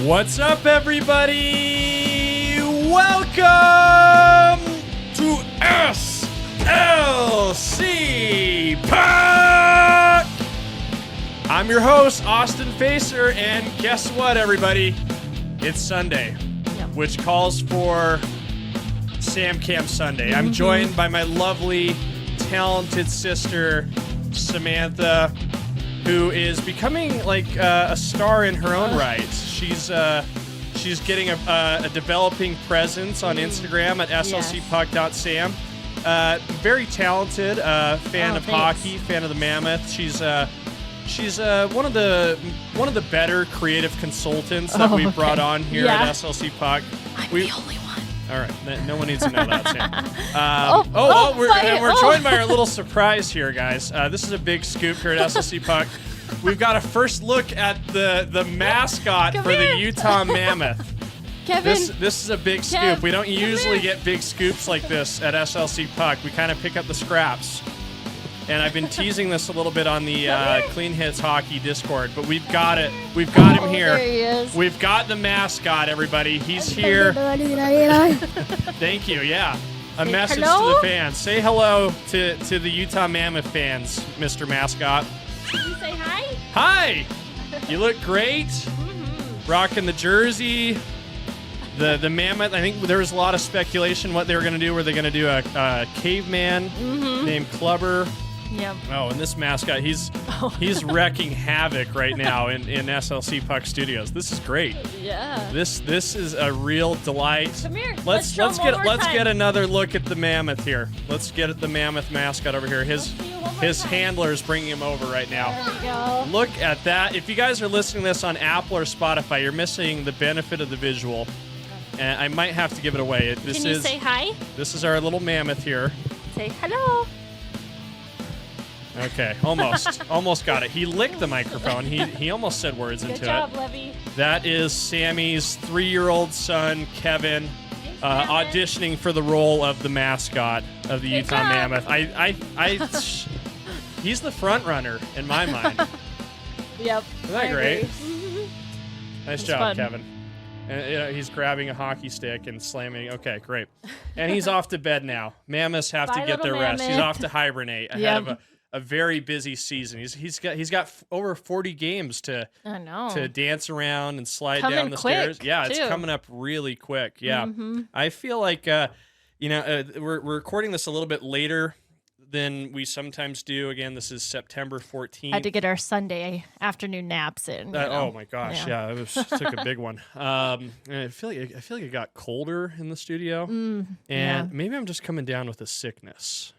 What's up, everybody? Welcome to SLC Puck! I'm your host, Austin Facer, and guess what, everybody? It's Sunday, which calls for Sam Camp Sunday. I'm joined by my lovely, talented sister, Samantha, who is becoming like a star in her own right. She's getting a developing presence on Instagram at slcpuck.sam. Very talented, fan of hockey, fan of the Mammoth. She's one of the better creative consultants that we've brought on here at SLC Puck. I'm the only one. All right, no one needs to know that, Sam. We're joined by our little surprise here, guys. This is a big scoop here at SLC Puck. We've got a first look at the mascot for the Utah Mammoth. Kevin. This is a big scoop. We don't usually get big scoops like this at SLC Puck. We kind of pick up the scraps. And I've been teasing this a little bit on the Clean Hits Hockey Discord, but we've got it. We've got him here. There he is. We've got the mascot, everybody. He's here. Thank you, yeah. A message to the fans. Say hello to the Utah Mammoth fans, Mr. Mascot. Can you say hi? Hi! You look great. Rocking the jersey. The Mammoth, I think there was a lot of speculation what they were going to do. Were they going to do a caveman named Clubber? Yep. Oh, and this mascot, he's wrecking havoc right now in SLC Puck Studios. This is great. Yeah. This is a real delight. Come here. Let's get another look at the Mammoth here. Let's get the Mammoth mascot over here. His handler's bringing him over right now. There we go. Look at that. If you guys are listening to this on Apple or Spotify, you're missing the benefit of the visual. And I might have to give it away. Can you say hi? This is our little Mammoth here. Say hello. Okay, almost got it. He licked the microphone. He almost said words into it. Good job, Levy. That is Sammy's 3-year-old son, Kevin, auditioning for the role of the mascot of the Utah Mammoth. He's the front runner in my mind. Yep. Isn't that great? Nice job, fun. Kevin. And he's grabbing a hockey stick and slamming. Okay, great. And he's off to bed now. Mammoths have to get their rest. He's off to hibernate ahead of a very busy season. He's got over 40 games to dance around and slide down the stairs. Yeah, it's coming up really quick. Yeah, I feel like we're recording this a little bit later than we sometimes do. Again, this is September 14th. Had to get our Sunday afternoon naps in. Oh my gosh, yeah, it took a big one. And I feel like it got colder in the studio, and maybe I'm just coming down with a sickness.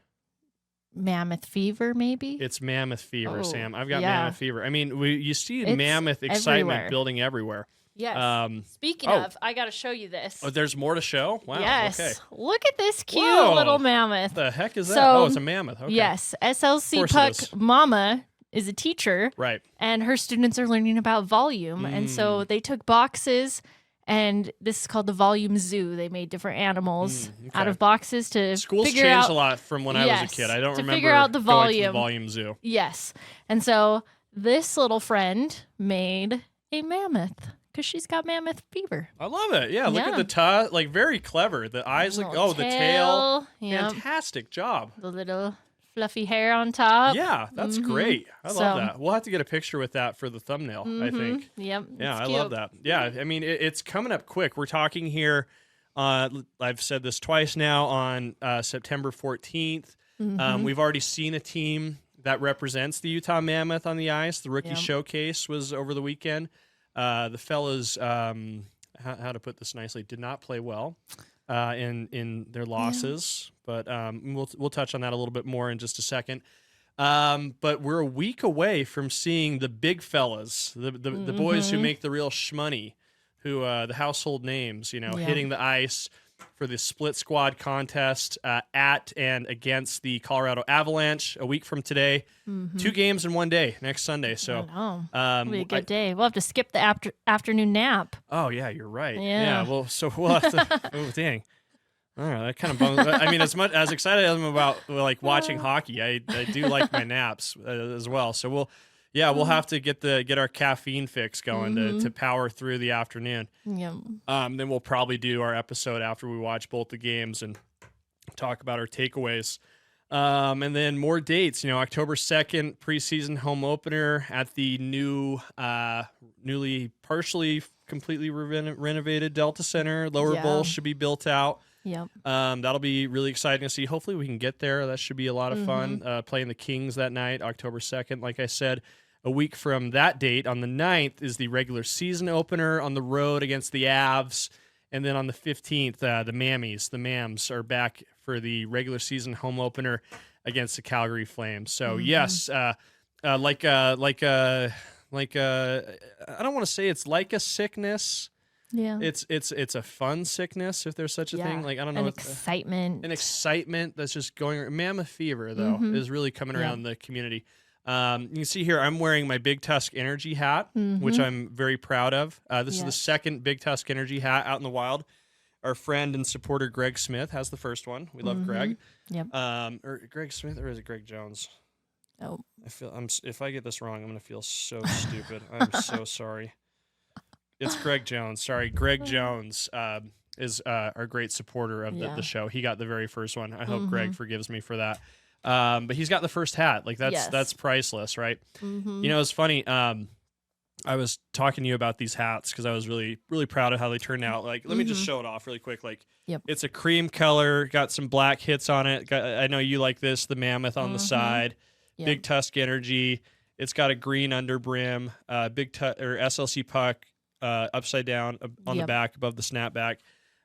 Mammoth fever, maybe? It's mammoth fever, Sam. I've got mammoth fever. I mean, you see mammoth excitement building everywhere. Yes. Speaking of, I got to show you this. Oh, there's more to show? Wow. Yes. Okay. Look at this cute little mammoth. What the heck is that? It's a mammoth. Okay. Yes. SLC Puck Mama is a teacher. Right. And her students are learning about volume. And so they took boxes, and this is called the Volume Zoo. They made different animals out of boxes to Schools figure changed out, a lot from when I was a kid. I don't remember figure out the going volume. to the Volume Zoo. Yes. And so this little friend made a mammoth because she's got mammoth fever. I love it. Yeah, look at the tongue. Like, very clever. The eyes look, the tail. Yep. Fantastic job. The little fluffy hair on top. Yeah, that's great. I love that. We'll have to get a picture with that for the thumbnail, I think. Yep. Yeah, I love that. Yeah, I mean, it's coming up quick. We're talking here, I've said this twice now, on September 14th. We've already seen a team that represents the Utah Mammoth on the ice. The rookie showcase was over the weekend. The fellas, how to put this nicely, did not play well in their losses, but we'll touch on that a little bit more in just a second. But we're a week away from seeing the big fellas, the boys who make the real shmoney, who the household names, hitting the ice for the split squad contest at and against the Colorado Avalanche a week from today. 2 games in one day next Sunday. So it'll be a good day. We'll have to skip the afternoon nap. Oh yeah, you're right. Yeah. Well, so we'll have to. Oh dang. All right, that kind of bums. I mean, as excited as I'm about watching hockey, I do like my naps as well. So Yeah, we'll have to get our caffeine fix going to power through the afternoon. Yeah. Then we'll probably do our episode after we watch both the games and talk about our takeaways. And then more dates, October 2nd, preseason home opener at the newly partially completely renovated Delta Center. Lower Bowl should be built out. Yep. That'll be really exciting to see. Hopefully we can get there. That should be a lot of fun. Playing the Kings that night, October 2nd. Like I said, a week from that date, on the 9th, is the regular season opener on the road against the Avs. And then on the 15th, the Mams are back for the regular season home opener against the Calgary Flames. So yes, I don't want to say it's like a sickness. Yeah. It's a fun sickness, if there's such a thing. Like, I don't know. An excitement that's just going. Mammoth fever, though, is really coming around the community. You can see here, I'm wearing my Big Tusk Energy hat, which I'm very proud of. This is the second Big Tusk Energy hat out in the wild. Our friend and supporter Greg Smith has the first one. We love Greg. Yep. Or Greg Smith, or is it Greg Jones? Oh. If I get this wrong, I'm gonna feel so stupid. I'm so sorry. It's Greg Jones. Sorry, Greg Jones is our great supporter of the show. He got the very first one. I hope Greg forgives me for that. But he's got the first hat. Like that's priceless, right? It's funny. I was talking to you about these hats because I was really, really proud of how they turned out. Like, let me just show it off really quick. Like, it's a cream color, got some black hits on it. I know you like this, the Mammoth on the side, Big Tusk Energy. It's got a green under brim, SLC Puck upside down on the back above the snapback.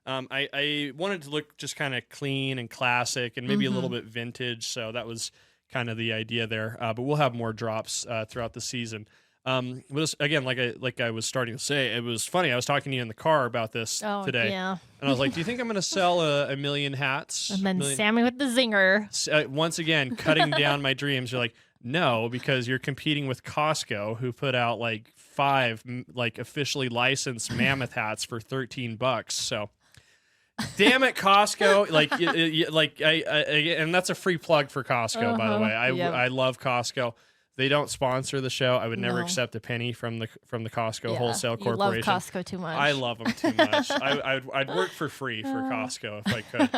I wanted to look just kind of clean and classic and maybe a little bit vintage. So that was kind of the idea there. But we'll have more drops throughout the season. Again, like I was starting to say, it was funny. I was talking to you in the car about this today, and I was like, "Do you think I'm going to sell a million hats?" And then Sammy with the zinger. Once again, cutting down my dreams. You're like, no, because you're competing with Costco, who put out like 5 officially licensed Mammoth hats for $13. So, damn it, Costco! And that's a free plug for Costco, by the way. I love Costco. They don't sponsor the show. I would never accept a penny from the Costco Wholesale Corporation. You love Costco too much. I love them too much. I'd work for free for Costco if I could.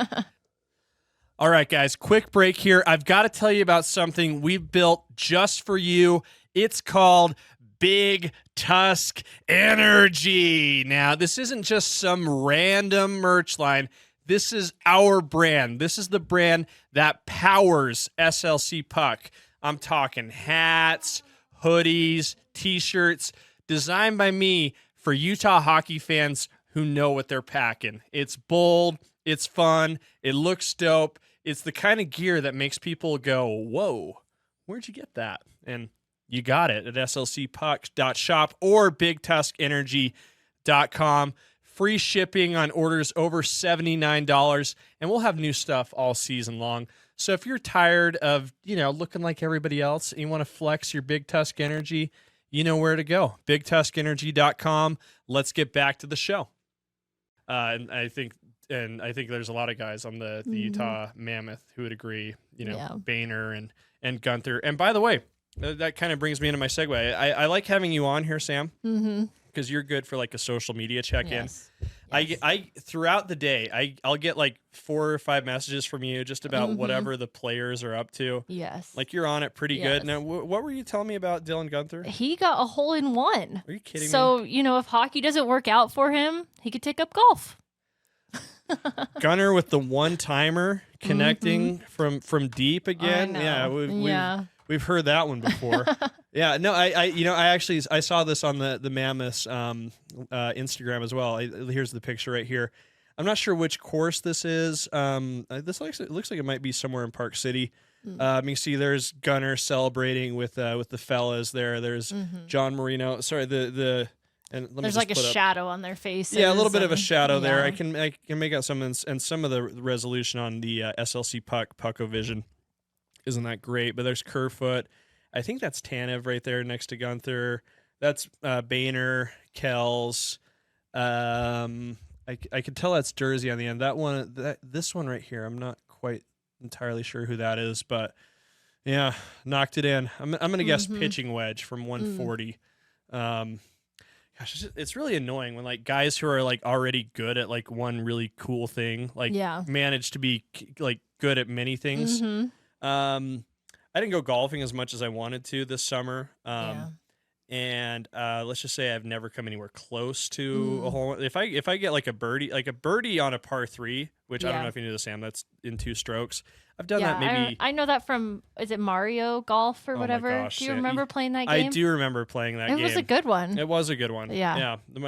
All right, guys, quick break here. I've got to tell you about something we've built just for you. It's called Big Tusk Energy. Now, this isn't just some random merch line. This is our brand. This is the brand that powers SLC Puck. I'm talking hats, hoodies, T-shirts, designed by me for Utah hockey fans who know what they're packing. It's bold, it's fun, it looks dope. It's the kind of gear that makes people go, whoa, where'd you get that? And you got it at slcpuck.shop or bigtuskenergy.com. Free shipping on orders over $79, and we'll have new stuff all season long. So if you're tired of, looking like everybody else and you want to flex your Big Tusk Energy, you know where to go. bigtuskenergy.com. Let's get back to the show. And I think there's a lot of guys on the Utah Mammoth who would agree, Boehner and Gunther. And by the way, that kind of brings me into my segue. I like having you on here, Sam, because you're good for like a social media check-in. Yes. I throughout the day, I'll get like 4 or 5 messages from you just about whatever the players are up to. Yes. Like you're on it pretty good. Now, what were you telling me about Dylan Gunther? He got a hole-in-one. Are you kidding me? So, if hockey doesn't work out for him, he could take up golf. Gunner with the one-timer connecting from deep again. Yeah, we've heard that one before. Yeah, no, I saw this on the Mammoth's Instagram as well. Here's the picture right here. I'm not sure which course this is. This looks like it might be somewhere in Park City. You can see there's Gunner celebrating with the fellas there. There's John Marino. Sorry, and let me there's like a shadow on their faces. Yeah, a little bit of a shadow there. I can make out some and some of the resolution on the SLC Puckovision isn't that great, but there's Kerfoot. I think that's Tanev right there next to Gunther. That's Boehner, Kells. I could tell that's Jersey on the end. This one right here, I'm not quite entirely sure who that is, but Yeah, knocked it in. I'm gonna guess pitching wedge from 140. Gosh, it's really annoying when like guys who are like already good at like one really cool thing like manage to be like good at many things. I didn't go golfing as much as I wanted to this summer. And let's just say I've never come anywhere close to a hole. If I get like a birdie on a par 3, which I don't know if you knew this, Sam, that's in 2 strokes. I've done that maybe. I know that from, is it Mario Golf or whatever? My gosh, do you remember playing that game? I do remember playing that game. It was a good one. It was a good one. Yeah. I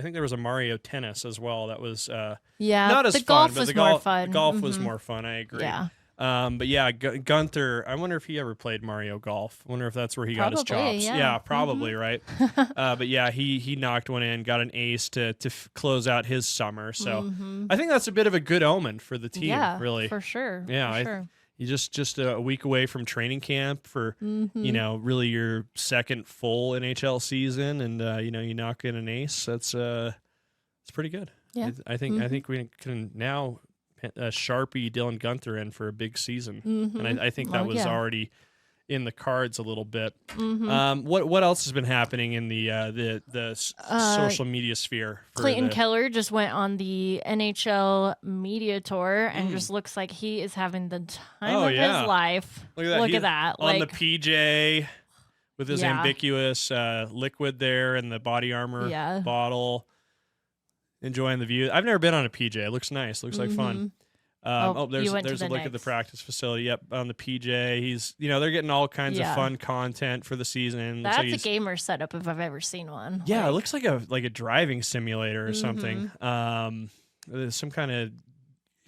think there was a Mario Tennis as well. That was not as fun, golf but was the more fun. Golf was more fun. I agree. Yeah. But yeah, Gunther, I wonder if he ever played Mario Golf. I wonder if that's where he got his chops. Yeah, probably, right? But yeah, he knocked one in, got an ace to close out his summer. So I think that's a bit of a good omen for the team, really. For sure. Yeah, for sure. You just a week away from training camp for, really your second full NHL season, and you knock in an ace. That's it's pretty good. Yeah. I think we can now Sharpie Dylan Gunther in for a big season, and I think that was already in the cards a little bit. What else has been happening in the social media sphere? Clayton Keller just went on the NHL media tour and just looks like he is having the time of his life. Look at that. On the PJ with his ambiguous liquid there and the body armor bottle. Enjoying the view. I've never been on a PJ. It looks nice. Looks like fun. There's a look at the practice facility. Yep, on the PJ. He's they're getting all kinds of fun content for the season. That's a gamer setup if I've ever seen one. Yeah, it looks like a driving simulator or something. There's some kind of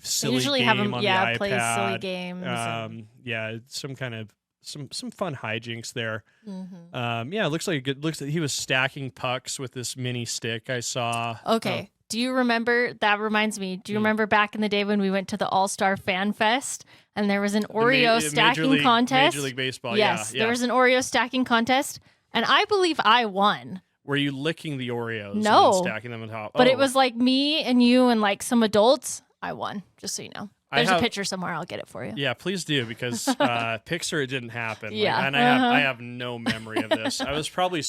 silly usually game have him on the iPad. play silly games. Some kind of some fun hijinks there. It looks like he was stacking pucks with this mini stick I saw. Okay. Do you remember? That reminds me. Do you remember back in the day when we went to the All-Star Fan Fest and there was an Oreo stacking contest? Major League Baseball, yes, there was an Oreo stacking contest, and I believe I won. Were you licking the Oreos? No, and stacking them on top. But it was like me and you and like some adults. I won, just so you know. There's a picture somewhere. I'll get it for you. Yeah, please do, because picture it didn't happen. Yeah, and I have no memory of this. I was probably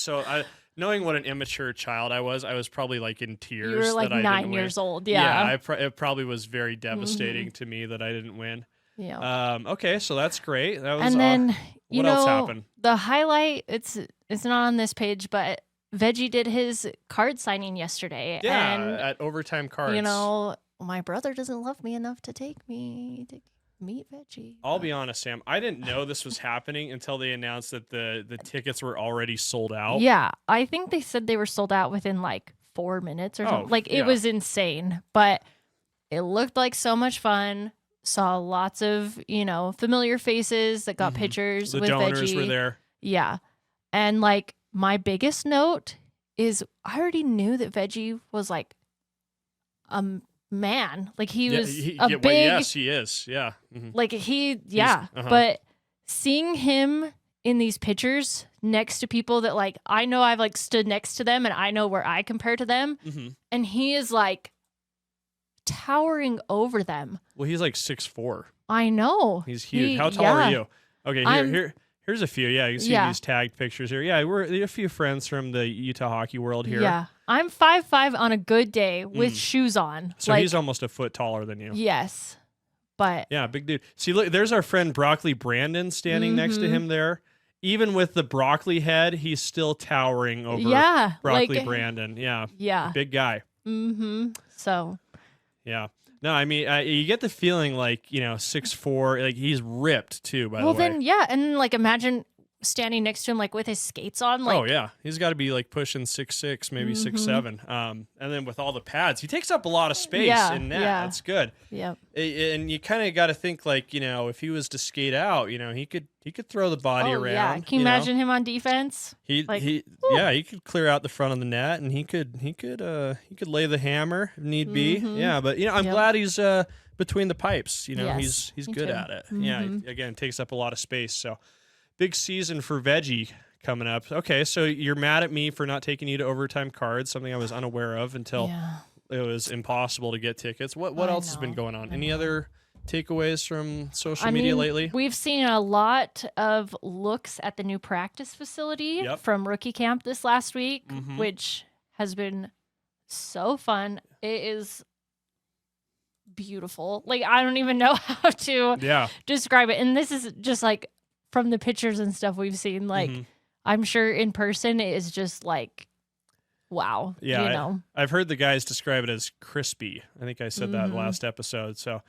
knowing what an immature child I was probably like in tears. You were like 9 years old. Yeah. It probably was very devastating to me that I didn't win. Yeah. Okay, so that's great. That was. And then what else happened? The highlight. It's not on this page, but Veggie did his card signing yesterday. Yeah, and, at Overtime Cards. My brother doesn't love me enough to take me to meet Veggie. I'll be honest, Sam. I didn't know this was happening until they announced that the tickets were already sold out. Yeah, I think they said they were sold out within like 4 minutes or something. It was insane, but it looked like so much fun. Saw lots of familiar faces that got pictures with Veggie. The donors were there. Yeah, and like my biggest note is I already knew that Veggie was like man, like he was a big. Yes, he is. Yeah. Like but seeing him in these pictures next to people that like I know I've like stood next to them and I know where I compare to them, and he is like towering over them. Well, he's like 6'4". I know. He's huge. How tall are you? Okay, here's a few. Yeah, you can see these tagged pictures here. Yeah, we're a few friends from the Utah hockey world here. Yeah. I'm 5'5" on a good day with shoes on. So he's almost a foot taller than you. Yes. But yeah, big dude. See, look, there's our friend Broccoli Brandon standing next to him there. Even with the broccoli head, he's still towering over Broccoli Brandon. Yeah. Yeah. Big guy. So. Yeah. No, I mean, you get the feeling like, 6'4", like he's ripped too, by the way. Well, then, yeah. And like, imagine standing next to him, like with his skates on. Like, oh, yeah. He's got to be like pushing 6'6", maybe 6'7". And then with all the pads, he takes up a lot of space in net. Yeah. That's good. Yep. And you kind of got to think like, if he was to skate out, he could throw the body around. Yeah. Can you imagine him on defense? He could clear out the front of the net, and he could lay the hammer if need be. Yeah, but I'm glad he's between the pipes. Yes, he's good at it. Yeah, again, takes up a lot of space. So big season for Veggie coming up. Okay, so you're mad at me for not taking you to Overtime Cards, something I was unaware of until it was impossible to get tickets. What else has been going on? Any other takeaways from social media lately? We've seen a lot of looks at the new practice facility from rookie camp this last week, which has been so fun. It is beautiful. Like, I don't even know how to describe it. And this is just like from the pictures and stuff we've seen. Like, I'm sure in person it is just like, wow. Yeah, you know? I've heard the guys describe it as crispy. I think I said that last episode. So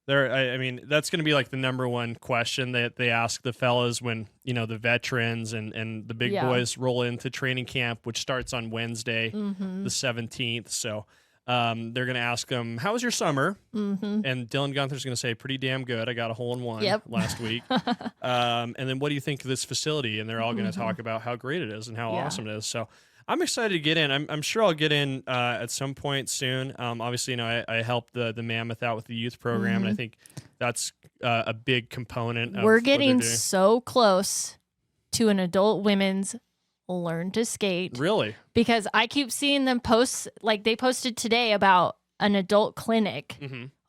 I mean, that's going to be like the number one question that they ask the fellas when, you know, the veterans and the big boys roll into training camp, which starts on Wednesday, the 17th. So they're going to ask them, how was your summer? And Dylan Gunther's going to say, pretty damn good. I got a hole-in-one last week. And then what do you think of this facility? And they're all going to talk about how great it is and how awesome it is. So I'm excited to get in. I'm sure I'll get in at some point soon. Obviously, you know, I helped the Mammoth out with the youth program, and I think that's a big component. We're getting so close to an adult women's learn to skate. Really? Because I keep seeing them post, like they posted today about an adult clinic,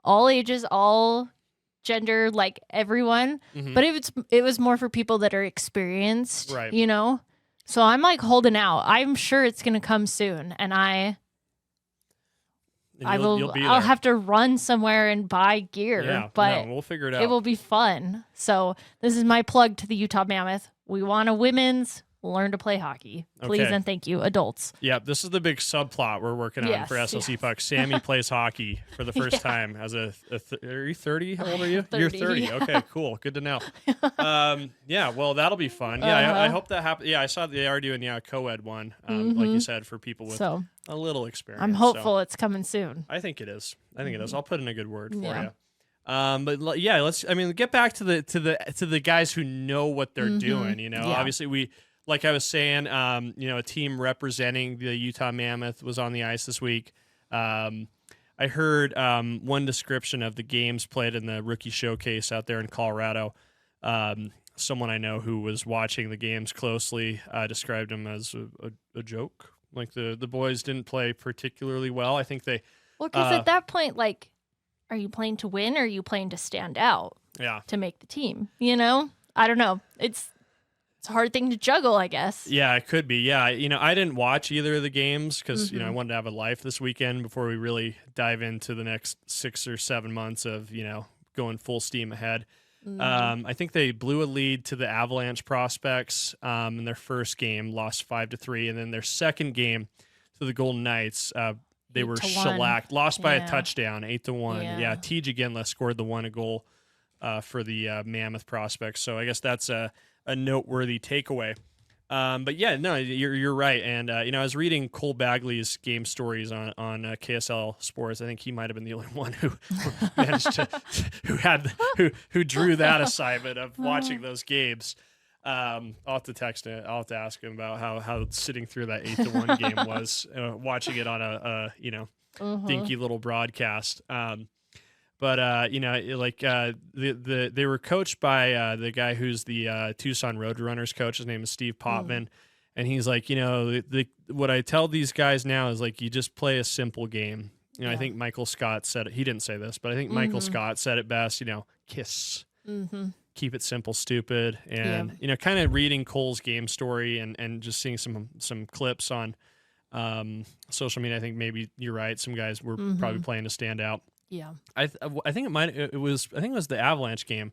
all ages, all gender, like everyone. But it was more for people that are experienced, you know? So I'm like holding out. I'm sure it's going to come soon, and I'll have to run somewhere and buy gear, but we'll figure it out. It will be fun. So this is my plug to the Utah Mammoth. We want a women's learn to play hockey. Please and thank you, adults. Yeah, this is the big subplot we're working on for SLC Puck. Sammy plays hockey for the first time as are you 30? How old are you? 30. You're 30. Okay, cool. Good to know. Yeah, well, that'll be fun. Yeah, I hope that happens. Yeah, I saw they are doing a co-ed one, like you said, for people with a little experience. I'm hopeful it's coming soon. I think it is. I'll put in a good word for you. But yeah, let's get back to the guys who know what they're doing, you know. Obviously like I was saying, you know, a team representing the Utah Mammoth was on the ice this week. I heard one description of the games played in the rookie showcase out there in Colorado. Someone I know who was watching the games closely described them as a joke. Like the boys didn't play particularly well. I think they... Well, because at that point, like, are you playing to win or are you playing to stand out? Yeah. To make the team, you know? I don't know. It's a hard thing to juggle, I guess. Yeah, it could be. Yeah, you know, I didn't watch either of the games because, you know, I wanted to have a life this weekend before we really dive into the next 6 or 7 months of, you know, going full steam ahead. I think they blew a lead to the Avalanche prospects in their first game, lost 5-3. And then their second game to the Golden Knights, they were shellacked, lost by a touchdown, 8-1. Yeah, Tij Iginla scored the one goal for the Mammoth prospects. So I guess that's a noteworthy takeaway. But yeah, no, you're right. And you know, I was reading Cole Bagley's game stories on KSL Sports. I think he might have been the only one who managed to who drew that assignment of watching those games. I'll have to text it. I'll have to ask him about how sitting through that 8-1 game was, watching it on a you know, dinky little broadcast. But you know, like they were coached by the guy who's the Tucson Roadrunners coach. His name is Steve Potman, and he's like, you know, what I tell these guys now is like, you just play a simple game. You know, I think Michael Scott said it. He didn't say this, but I think Michael Scott said it best. You know, KISS, keep it simple, stupid, and you know, kind of reading Cole's game story and just seeing some clips on social media. I think maybe you're right. Some guys were probably playing to stand out. Yeah, I think it was the Avalanche game.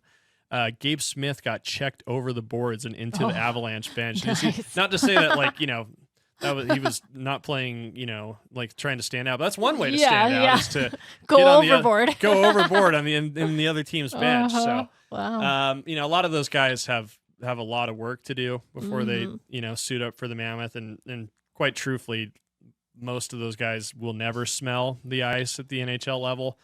Gabe Smith got checked over the boards and into the Avalanche bench. Nice. Not to say that, like, you know, he was not playing, you know, like trying to stand out. But that's one way to stand out, is to go overboard. Go overboard on in the other team's bench. So wow. You know, a lot of those guys have a lot of work to do before they, you know, suit up for the Mammoth, and quite truthfully, most of those guys will never smell the ice at the NHL level.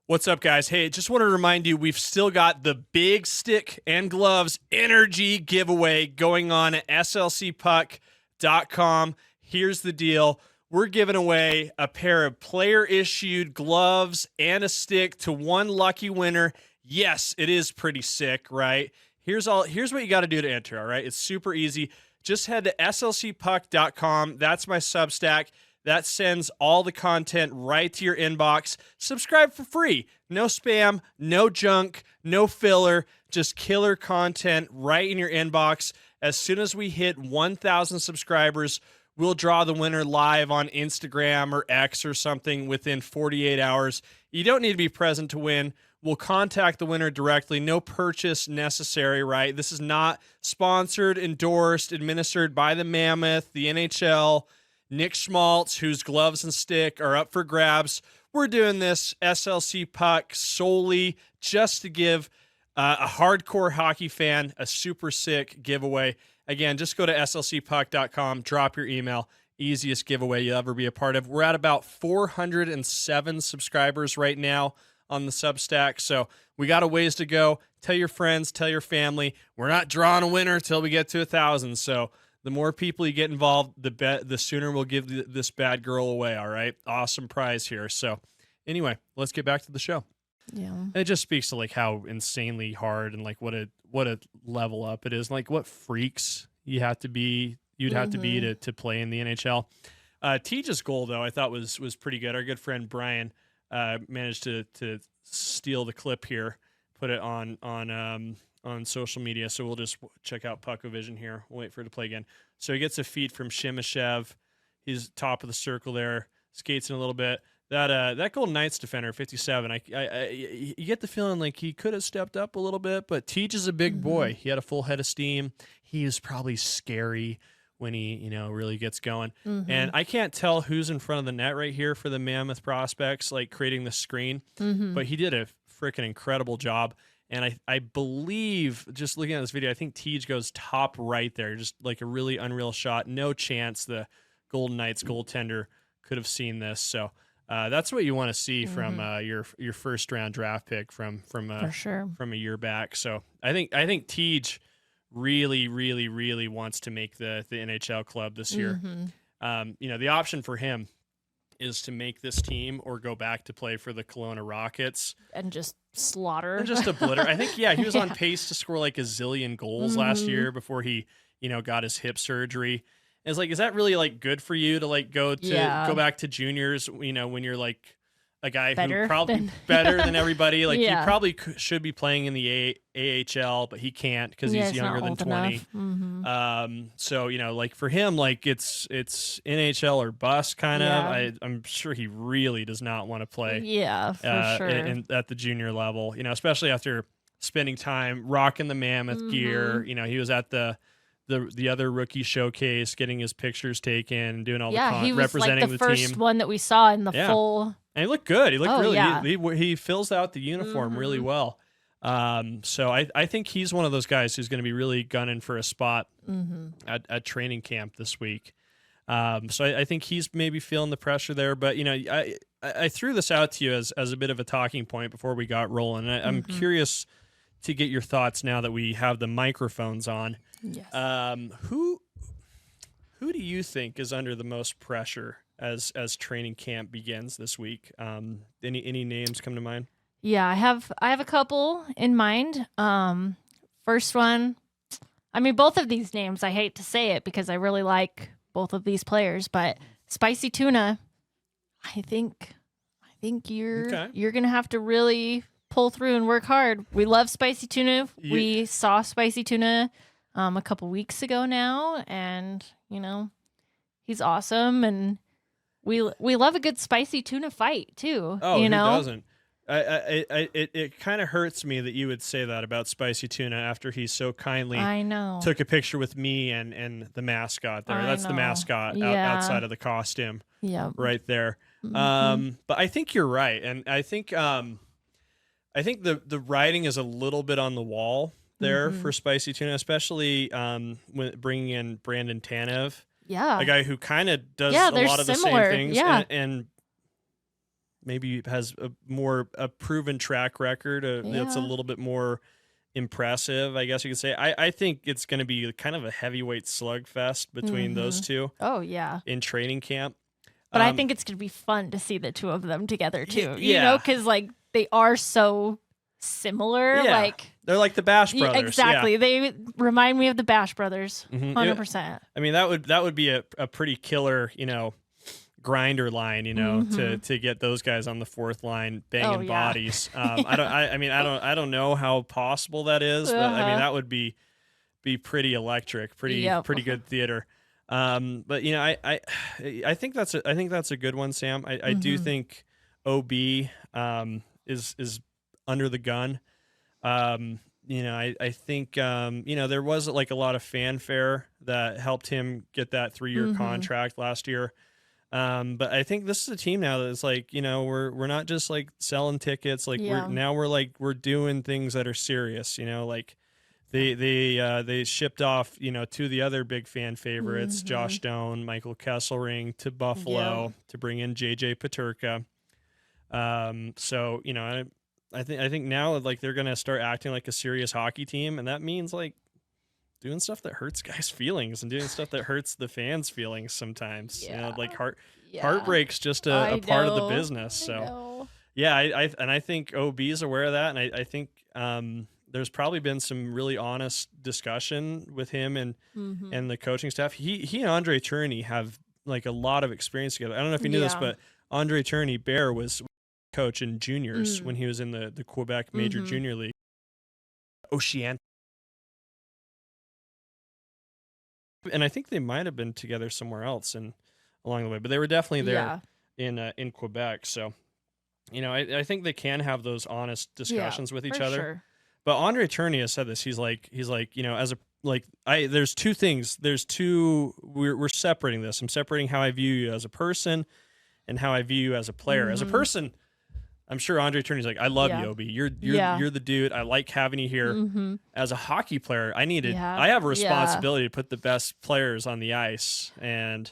What's up, guys? Hey, just want to remind you, we've still got the Big Stick and Gloves Energy giveaway going on at slcpuck.com. Here's the deal. We're giving away a pair of player-issued gloves and a stick to one lucky winner. Yes, it is pretty sick, right? Here's what you got to do to enter, all right? It's super easy. Just head to slcpuck.com. That's my Substack. That sends all the content right to your inbox. Subscribe for free. No spam, no junk, no filler, just killer content right in your inbox. As soon as we hit 1,000 subscribers, we'll draw the winner live on Instagram or X or something within 48 hours. You don't need to be present to win. We'll contact the winner directly. No purchase necessary, right? This is not sponsored, endorsed, administered by the Mammoth, the NHL, Nick Schmaltz, whose gloves and stick are up for grabs. We're doing this SLC Puck solely just to give a hardcore hockey fan a super sick giveaway. Again, just go to slcpuck.com, drop your email. Easiest giveaway you'll ever be a part of. We're at about 407 subscribers right now on the Substack, so we got a ways to go. Tell your friends, tell your family. We're not drawing a winner till we get to 1,000, so the more people you get involved, the sooner we'll give this bad girl away, all right? Awesome prize here. So anyway, let's get back to the show. Yeah. And it just speaks to like how insanely hard and like what a level up it is. Like what freaks you'd have to be to play in the NHL. Tij's goal though, I thought was pretty good. Our good friend Brian managed to steal the clip here, put it on social media. So we'll just check out Puckovision here. We'll wait for it to play again. So he gets a feed from Shimashev. He's top of the circle there, skates in a little bit. That Golden Knights defender, 57, you get the feeling like he could have stepped up a little bit, but Tij is a big boy. He had a full head of steam. He is probably scary when he, really gets going. And I can't tell who's in front of the net right here for the Mammoth prospects, like creating the screen, but he did a freaking incredible job. And I believe, just looking at this video, I think Tij goes top right there, just like a really unreal shot. No chance the Golden Knights goaltender could have seen this. So that's what you want to see from your first round draft pick from a year back. So I think Tij really, really, really wants to make the NHL club this year. The option for him is to make this team or go back to play for the Kelowna Rockets and just slaughter and just obliterate. I think he was on pace to score like a zillion goals last year before he got his hip surgery. And it's like, is that really like good for you to like go back to juniors, when you're like a guy who probably better than everybody, like he probably should be playing in the AHL, but he can't because he's younger than 20. So like for him, like it's NHL or bust kind of. I'm sure he really does not want to play for sure at the junior level, especially after spending time rocking the Mammoth gear. He was at the other rookie showcase, getting his pictures taken, doing all he was representing like the first one that we saw in the full. And he looked good. He looked he fills out the uniform really well. So I think he's one of those guys who's going to be really gunning for a spot at training camp this week. So I think he's maybe feeling the pressure there. But I threw this out to you as a bit of a talking point before we got rolling. I'm curious to get your thoughts now that we have the microphones on. Yes. Who do you think is under the most pressure as training camp begins this week? Any names come to mind? Yeah, I have a couple in mind. First one, I mean, both of these names, I hate to say it because I really like both of these players, but Spicy Tuna, I think you're gonna have to really pull through and work hard. We love Spicy Tuna. We saw Spicy Tuna a couple weeks ago now, and he's awesome, and we love a good Spicy Tuna fight too. Oh, who doesn't? It kind of hurts me that you would say that about Spicy Tuna after he so kindly took a picture with me and the mascot there. That's the mascot outside of the costume. Yeah, right there. But I think you're right, and I think the writing is a little bit on the wall there for Spicy Tuna, especially when bringing in Brandon Tanev. Yeah, a guy who kind of does a lot of the same things, and maybe has a proven track record. That's a little bit more impressive, I guess you could say. I think it's going to be kind of a heavyweight slugfest between those two. Oh yeah, in training camp. But I think it's going to be fun to see the two of them together too. Because like they are so similar. Yeah. Like they're like the Bash Brothers. Exactly. Yeah. They remind me of the Bash Brothers. 100%. I mean, that would be a pretty killer, grinder line, to get those guys on the fourth line banging bodies. I don't know how possible that is, but I mean, that would be pretty electric, pretty good theater. But I think that's a good one, Sam. I do think OB is under the gun. I think there was like a lot of fanfare that helped him get that 3-year contract last year. But I think this is a team now that's like, we're not just like selling tickets. Like we're doing things that are serious, like they shipped off, two of the other big fan favorites, Josh Doan, Michael Kesselring to Buffalo to bring in JJ Peterka. So, I think now like they're going to start acting like a serious hockey team. And that means like doing stuff that hurts guys' feelings and doing stuff that hurts the fans' feelings sometimes. Like heartbreak's just a part of the business. So I think OB is aware of that. And I think there's probably been some really honest discussion with him and the coaching staff. He and Andre Tourigny have like a lot of experience together. I don't know if you knew this, but Andre Tourigny Bear was coach in juniors when he was in the Quebec Major Junior League. Ocean. And I think they might have been together somewhere else along the way, but they were definitely there in Quebec. So, I think they can have those honest discussions with each other. Sure. But Andre Tourigny has said this. He's like, there's two things. We're separating this. I'm separating how I view you as a person and how I view you as a player. As a person, I'm sure Andre Tourigny's like, I love you, Obi. You're the dude. I like having you here. As a hockey player, I have a responsibility to put the best players on the ice, and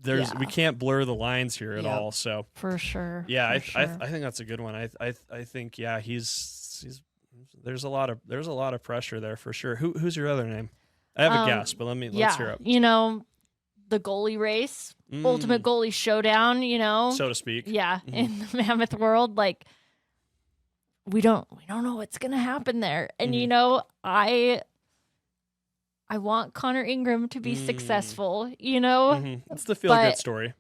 we can't blur the lines here at all. So for sure. Yeah, I think that's a good one. I think he's there's a lot of pressure there for sure. Who's your other name? I have a guess, but let's hear it. The goalie race, ultimate goalie showdown, so to speak. Yeah, in the Mammoth world, like we don't know what's gonna happen there, and I want Connor Ingram to be successful, It's the feel good story.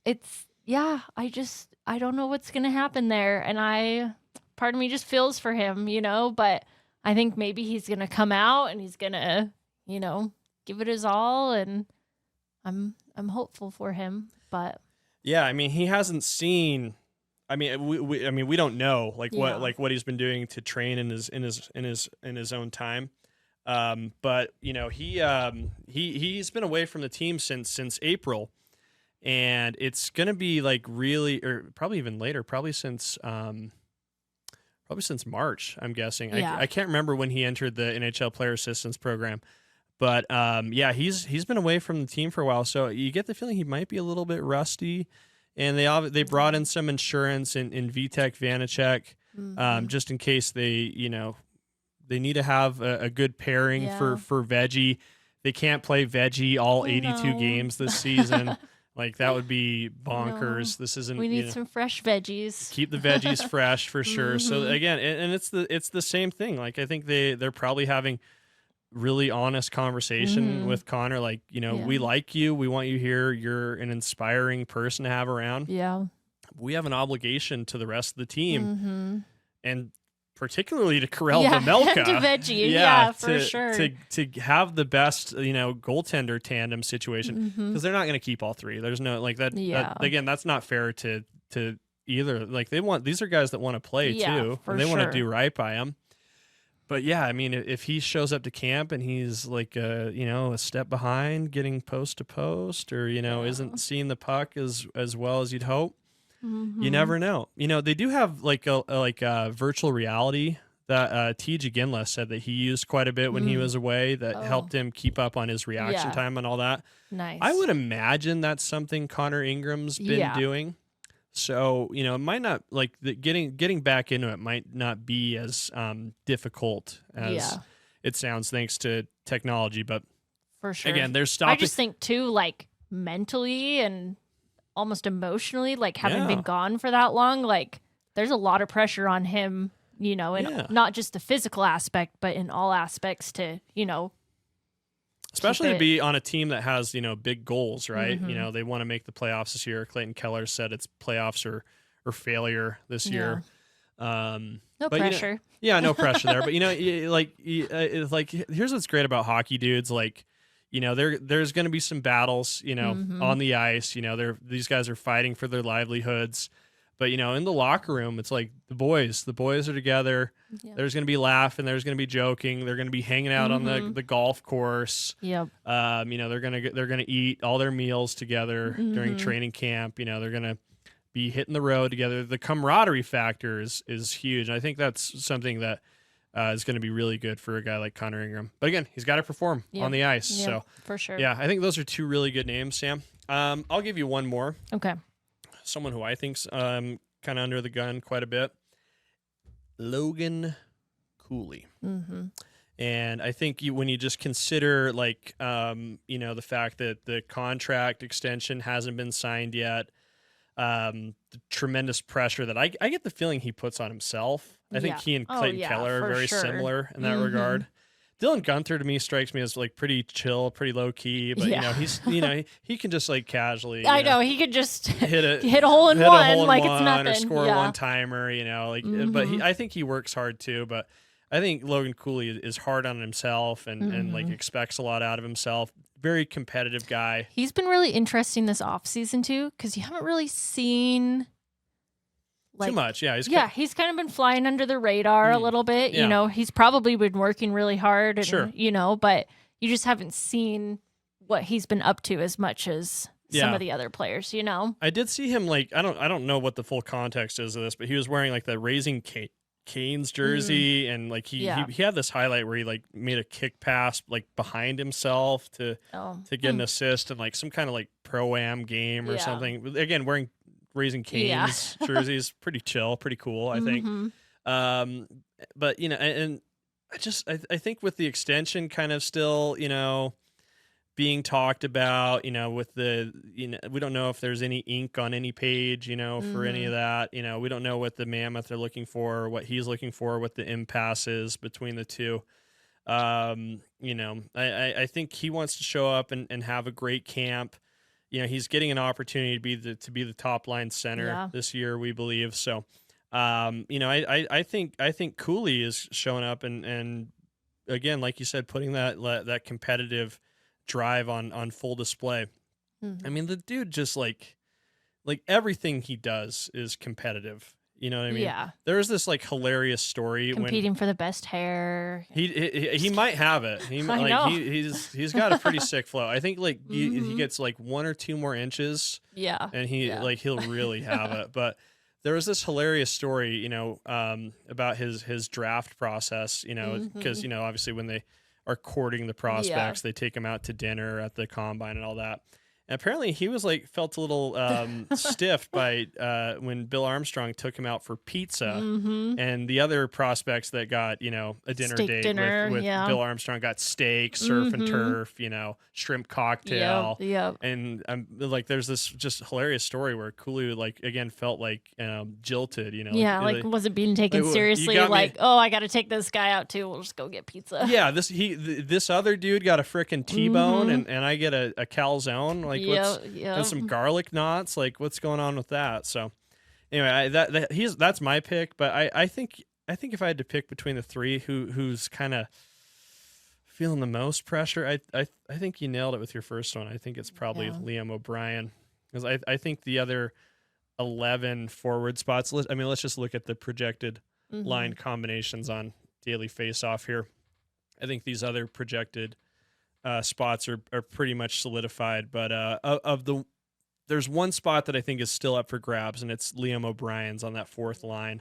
It's I don't know what's gonna happen there, and part of me just feels for him, but I think maybe he's gonna come out and he's gonna, give it his all, and I'm hopeful for him, but yeah, he hasn't seen. We don't know what he's been doing to train in his own time, but he's been away from the team since April, and it's gonna be like really, or probably even later, probably since March, I'm guessing. I can't remember when he entered the NHL Player Assistance Program. But he's been away from the team for a while, so you get the feeling he might be a little bit rusty. And they brought in some insurance in Vitek Vanacek, just in case they need to have a good pairing for Veggie. They can't play Veggie all 82 games this season. Like that would be bonkers. This isn't. We need some fresh veggies. Keep the veggies fresh for sure. So again, and it's the same thing. Like I think they're probably having really honest conversation with Connor. Like, we like you. We want you here. You're an inspiring person to have around. Yeah. We have an obligation to the rest of the team. And particularly to Karel Vejmelka. To Veggie. For sure. To have the best, goaltender tandem situation, because they're not going to keep all three. There's no like that. Again, that's not fair to either. Like these are guys that want to play too. And they want to do right by them. But if he shows up to camp and he's like a step behind, getting post to post, or isn't seeing the puck as well as you'd hope, you never know. They do have like a virtual reality that Tij Iginla said that he used quite a bit when he was away, that helped him keep up on his reaction time and all that. Nice. I would imagine that's something Connor Ingram's been doing. So, it might not getting back into it might not be as difficult as it sounds, thanks to technology. But for sure, again, there's stopping. I just think too, like mentally and almost emotionally, like having been gone for that long, like there's a lot of pressure on him, and not just the physical aspect, but in all aspects to, especially to be on a team that has, big goals, right? They want to make the playoffs this year. Clayton Keller said it's playoffs or failure this year. No pressure. No pressure there. But it's like here's what's great about hockey, dudes. Like, there's going to be some battles, on the ice. These guys are fighting for their livelihoods. But in the locker room, it's like the boys are together. Yep. There's going to be laughing. There's going to be joking. They're going to be hanging out on the golf course. Yep. They're gonna eat all their meals together during training camp. They're gonna be hitting the road together. The camaraderie factor is huge. And I think that's something that is going to be really good for a guy like Connor Ingram. But again, he's got to perform on the ice. Yep, so for sure. Yeah, I think those are two really good names, Sam. I'll give you one more. Okay. Someone who I think's kind of under the gun quite a bit. Logan Cooley. Mm-hmm. And I think when you just consider the fact that the contract extension hasn't been signed yet, the tremendous pressure that I get the feeling he puts on himself. I think he and Clayton Keller are very similar in that regard. Dylan Gunther to me strikes me as like pretty chill, pretty low key, but he's he can just like casually. I know he could just hit a hole in one like it's nothing, or score a one timer, But I think he works hard too. But I think Logan Cooley is hard on himself and like expects a lot out of himself. Very competitive guy. He's been really interesting this offseason too, because you haven't really seen too much. Yeah, he's kind of been flying under the radar a little bit. Yeah. He's probably been working really hard, and, sure. But you just haven't seen what he's been up to as much as some of the other players. I did see him I don't know what the full context is of this, but he was wearing like the Raising Cane's jersey, and like he had this highlight where he like made a kick pass like behind himself to get an assist in like some kind of like pro-am game or something. Again, wearing Raising Cane's jerseys, pretty chill, pretty cool, I think. But and I think with the extension kind of still being talked about, with the we don't know if there's any ink on any page, for any of that. We don't know what the Mammoth are looking for, what he's looking for, what the impasse is between the two. I think he wants to show up and have a great camp. He's getting an opportunity to be the top line center this year, we believe. So, I think Cooley is showing up and again, like you said, putting that competitive drive on full display. I mean, the dude just like everything he does is competitive. You know what I mean? Yeah. There's this like hilarious story competing for the best hair. He might have it. He's got a pretty sick flow. I think he gets like 1 or 2 more inches. Yeah. And he'll really have it. But there was this hilarious story, about his draft process, because obviously when they are courting the prospects, they take them out to dinner at the combine and all that. And apparently he was felt a little stiffed by when Bill Armstrong took him out for pizza, and the other prospects that got a dinner date with Bill Armstrong got steak, surf and turf, shrimp cocktail, and there's this just hilarious story where Cooley again felt jilted, wasn't being taken seriously. I got to take this guy out too. We'll just go get pizza. Yeah, this other dude got a frickin' T-bone, and I get a calzone. And some garlic knots. What's going on with that? So, anyway, that's my pick. But I think if I had to pick between the three, who's kind of feeling the most pressure, I think you nailed it with your first one. I think it's probably Liam O'Brien, because I think the other 11 forward spots. Let's just look at the projected line combinations on Daily Faceoff here. I think these other projected spots are pretty much solidified, but there's one spot that I think is still up for grabs, and it's Liam O'Brien's on that fourth line.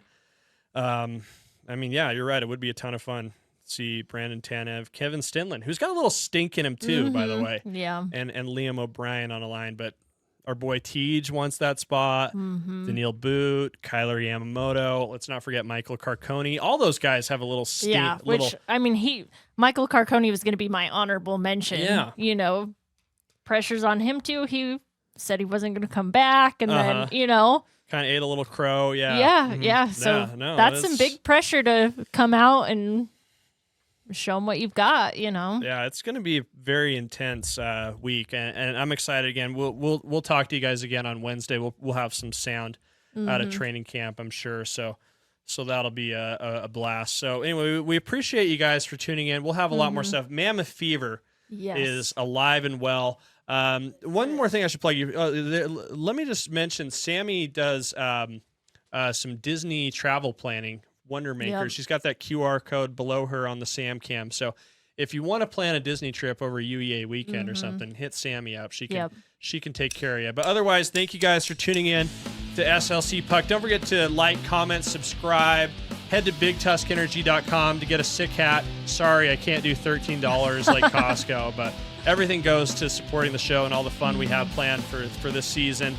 You're right. It would be a ton of fun to see Brandon Tanev, Kevin Stenlund, who's got a little stink in him too, by the way. Yeah. And Liam O'Brien on a line, but our boy Tij wants that spot. Daniil But, Kailer Yamamoto. Let's not forget Michael Carcone. All those guys have a little stink. Yeah, Michael Carcone was going to be my honorable mention. Yeah. Pressure's on him too. He said he wasn't going to come back, and then, kind of ate a little crow. Yeah. Yeah. So that's some big pressure to come out and show them what you've got, Yeah, it's going to be a very intense week, and I'm excited again. We'll talk to you guys again on Wednesday. We'll have some sound out of training camp, I'm sure. So that'll be a blast. So anyway, we appreciate you guys for tuning in. We'll have a lot more stuff. Mammoth Fever is alive and well. One more thing I should plug you. Let me just mention, Sammy does some Disney travel planning, Wonder Maker. She's got that QR code below her on the Sam Cam. So if you want to plan a Disney trip over UEA weekend or something, hit Sammy up. She can take care of you. But otherwise, thank you guys for tuning in to SLC Puck. Don't forget to like, comment, subscribe. Head to BigTuskEnergy.com to get a sick hat. Sorry, I can't do $13 like Costco, but everything goes to supporting the show and all the fun we have planned for this season.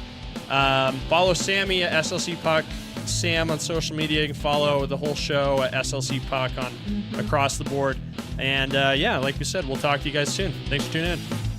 Follow Sammy at SLC Puck, Sam on social media. You can follow the whole show at SLC Puck on across the board. And like we said, we'll talk to you guys soon. Thanks for tuning in.